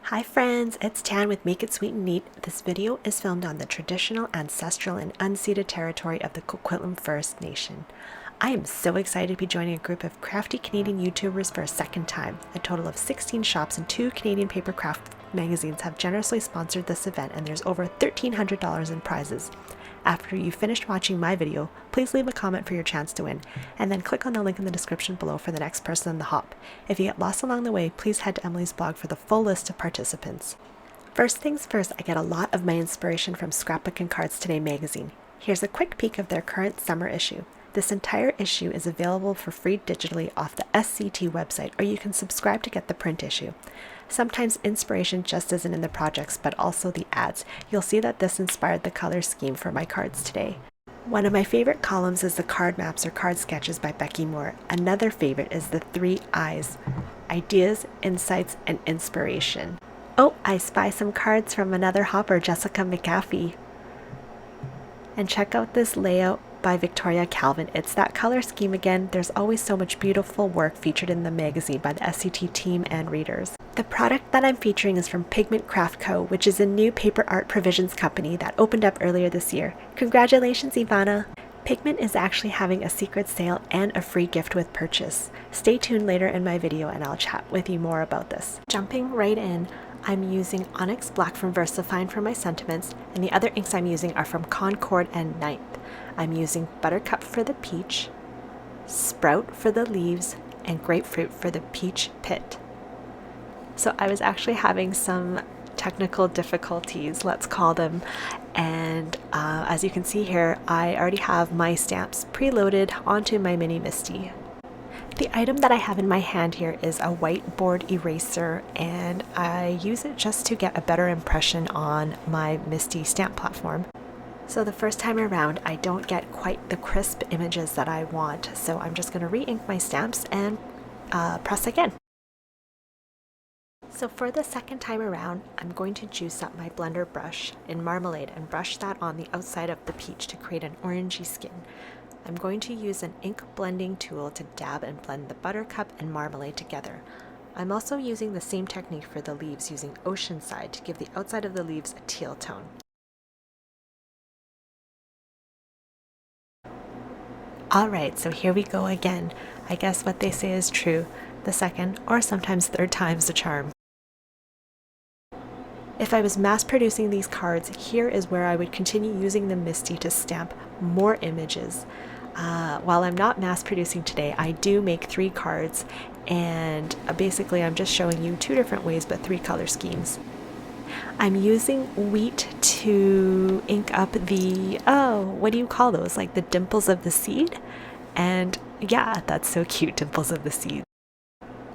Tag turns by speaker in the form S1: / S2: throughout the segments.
S1: Hi friends, it's Tan with Make It Sweet and Neat. This video is filmed on the traditional, ancestral, and unceded territory of the Coquitlam First Nation. I am so excited to be joining a group of crafty Canadian YouTubers for a second time. A total of 16 shops and 2 Canadian paper craft magazines have generously sponsored this event, and there's over $1,300 in prizes. After you've finished watching my video, please leave a comment for your chance to win, and then click on the link in the description below for the next person in the hop. If you get lost along the way, please head to Emily's blog for the full list of participants. First things first, I get a lot of my inspiration from Scrapbook and Cards Today magazine. Here's a quick peek of their current summer issue. This entire issue is available for free digitally off the SCT website, or you can subscribe to get the print issue. Sometimes inspiration just isn't in the projects, but also the ads. You'll see that this inspired the color scheme for my cards today. One of my favorite columns is the card maps or card sketches by Becky Moore. Another favorite is the 3 I's: ideas, insights, and inspiration. Oh, I spy some cards from another hopper, Jessica McAfee. And check out this layout by Victoria Calvin. It's that color scheme again. There's always so much beautiful work featured in the magazine by the SCT team and readers. The product that I'm featuring is from Pigment Craft Co, which is a new paper art provisions company that opened up earlier this year. Congratulations, Ivana! Pigment is actually having a secret sale and a free gift with purchase. Stay tuned later in my video and I'll chat with you more about this. Jumping right in, I'm using Onyx Black from Versafine for my sentiments, and the other inks I'm using are from Concord and Ninth. I'm using Buttercup for the peach, Sprout for the leaves, and Grapefruit for the peach pit. So I was actually having some technical difficulties, let's call them, and as you can see here, I already have my stamps preloaded onto my mini Misty. The item that I have in my hand here is a whiteboard eraser, and I use it just to get a better impression on my Misty stamp platform. So the first time around, I don't get quite the crisp images that I want, so I'm just going to re-ink my stamps and press again. So for the second time around, I'm going to juice up my blender brush in Marmalade and brush that on the outside of the peach to create an orangey skin. I'm going to use an ink blending tool to dab and blend the Buttercup and Marmalade together. I'm also using the same technique for the leaves, using Oceanside to give the outside of the leaves a teal tone. Alright, so here we go again. I guess what they say is true. The second, or sometimes third time's the charm. If I was mass producing these cards, here is where I would continue using the Misty to stamp more images. While I'm not mass producing today, I do make 3 cards, and basically I'm just showing you 2 different ways but 3 color schemes. I'm using wheat to ink up the, what do you call those? Like the dimples of the seed? And yeah, that's so cute, dimples of the seed.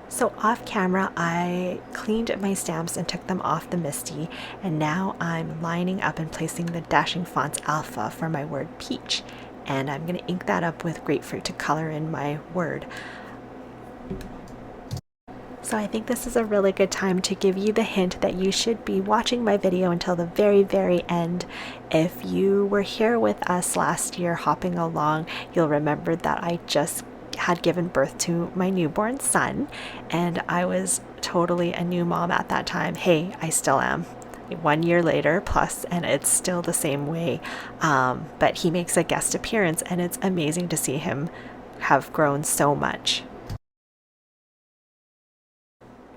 S1: So off camera, I cleaned my stamps and took them off the Misty, and now I'm lining up and placing the Dashing Fonts Alpha for my word peach. And I'm going to ink that up with Grapefruit to color in my word. So I think this is a really good time to give you the hint that you should be watching my video until the very, very end. If you were here with us last year hopping along, you'll remember that I just had given birth to my newborn son, and I was totally a new mom at that time. Hey, I still am. 1 year later plus, and it's still the same way, but he makes a guest appearance, and it's amazing to see him have grown so much.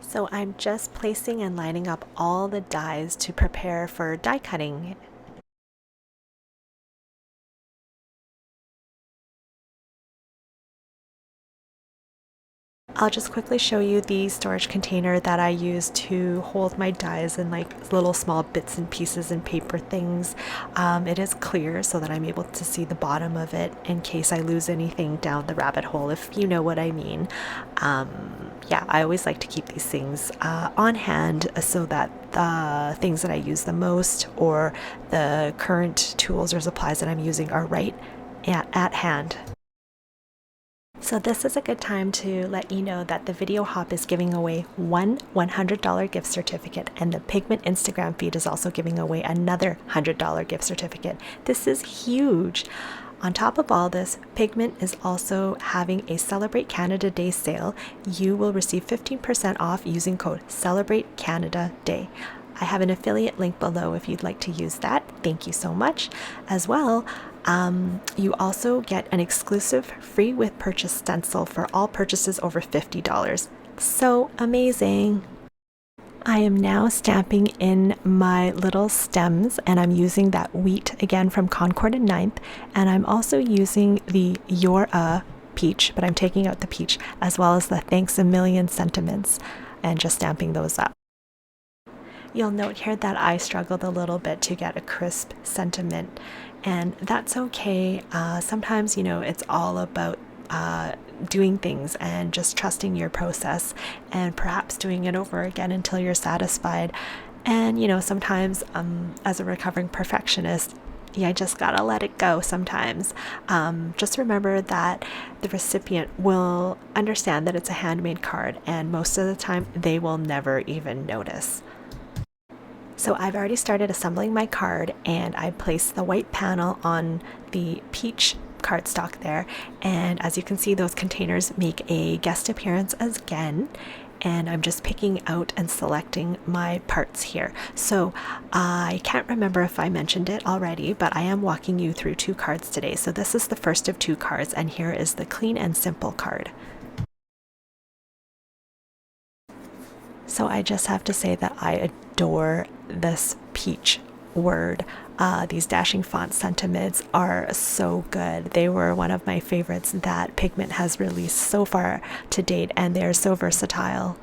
S1: So I'm just placing and lining up all the dies to prepare for die cutting. I'll just quickly show you the storage container that I use to hold my dies and like little small bits and pieces and paper things. It is clear so that I'm able to see the bottom of it in case I lose anything down the rabbit hole, if you know what I mean. Yeah, I always like to keep these things on hand so that the things that I use the most or the current tools or supplies that I'm using are right at hand. So this is a good time to let you know that the video hop is giving away one $100 gift certificate, and the Pigment Instagram feed is also giving away another $100 gift certificate. This is huge. On top of all this, Pigment is also having a Celebrate Canada Day sale. You will receive 15% off using code Celebrate Canada Day. I have an affiliate link below if you'd like to use that. Thank you so much. As well, you also get an exclusive free with purchase stencil for all purchases over $50. So amazing! I am now stamping in my little stems, and I'm using that wheat again from Concord and Ninth, and I'm also using the You're a peach, but I'm taking out the peach, as well as the Thanks a Million sentiments, and just stamping those up. You'll note here that I struggled a little bit to get a crisp sentiment, and that's okay. Sometimes, it's all about doing things and just trusting your process and perhaps doing it over again until you're satisfied. And sometimes as a recovering perfectionist, I just gotta let it go sometimes. Just remember that the recipient will understand that it's a handmade card, and most of the time they will never even notice. So I've already started assembling my card, and I placed the white panel on the peach cardstock there, and as you can see, those containers make a guest appearance again, and I'm just picking out and selecting my parts here. So I can't remember if I mentioned it already, but I am walking you through 2 cards today. So this is the first of 2 cards, and here is the clean and simple card. So I just have to say that I adore this peach word. These dashing font sentiments are so good. They were one of my favorites that Pigment has released so far to date, and they're so versatile.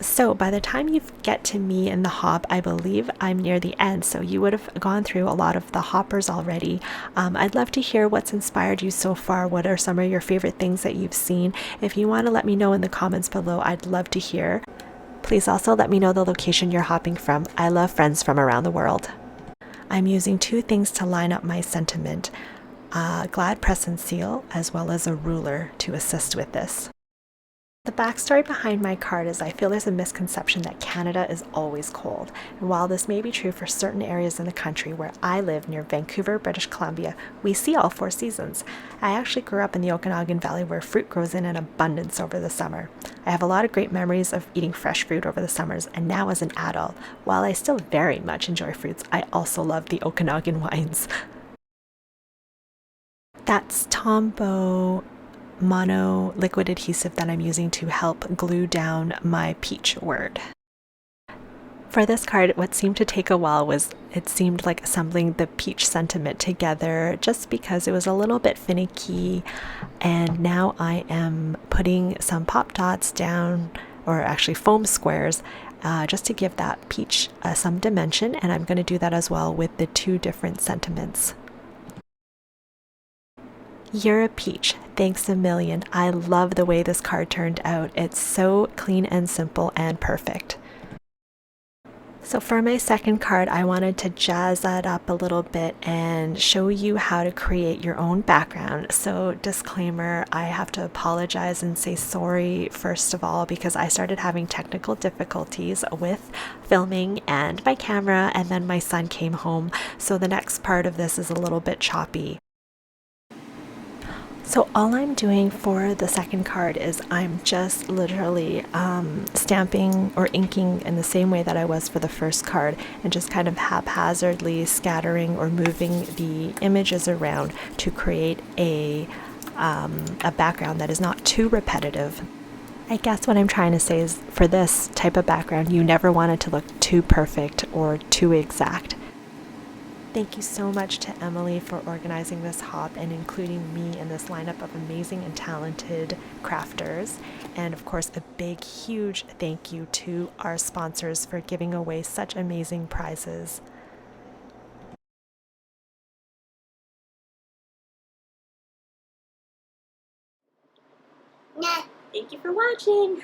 S1: So by the time you get to me in the hop, I believe I'm near the end, so you would have gone through a lot of the hoppers already. I'd love to hear what's inspired you so far. What are some of your favorite things that you've seen? If you want to let me know in the comments below, I'd love to hear. Please also let me know the location you're hopping from. I love friends from around the world. I'm using 2 things to line up my sentiment, Glad Press and Seal, as well as a ruler to assist with this. The backstory behind my card is I feel there's a misconception that Canada is always cold. And while this may be true for certain areas in the country, where I live near Vancouver, British Columbia, we see all 4 seasons. I actually grew up in the Okanagan Valley, where fruit grows in an abundance over the summer. I have a lot of great memories of eating fresh fruit over the summers, and now as an adult, while I still very much enjoy fruits, I also love the Okanagan wines. That's Tombow mono liquid adhesive that I'm using to help glue down my peach word. For this card, what seemed to take a while was it seemed like assembling the peach sentiment together, just because it was a little bit finicky. And now I am putting some pop dots down, or actually foam squares, just to give that peach some dimension, and I'm going to do that as well with the 2 different sentiments. You're a peach. Thanks a million. I love the way this card turned out. It's so clean and simple and perfect. So for my second card, I wanted to jazz that up a little bit and show you how to create your own background. So disclaimer, I have to apologize and say sorry first of all, because I started having technical difficulties with filming and my camera, and then my son came home. So the next part of this is a little bit choppy. So all I'm doing for the second card is I'm just literally stamping or inking in the same way that I was for the first card, and just kind of haphazardly scattering or moving the images around to create a background that is not too repetitive. I guess what I'm trying to say is, for this type of background, you never want it to look too perfect or too exact. Thank you so much to Emily for organizing this hop and including me in this lineup of amazing and talented crafters. And of course, a big, huge thank you to our sponsors for giving away such amazing prizes. Thank you for watching.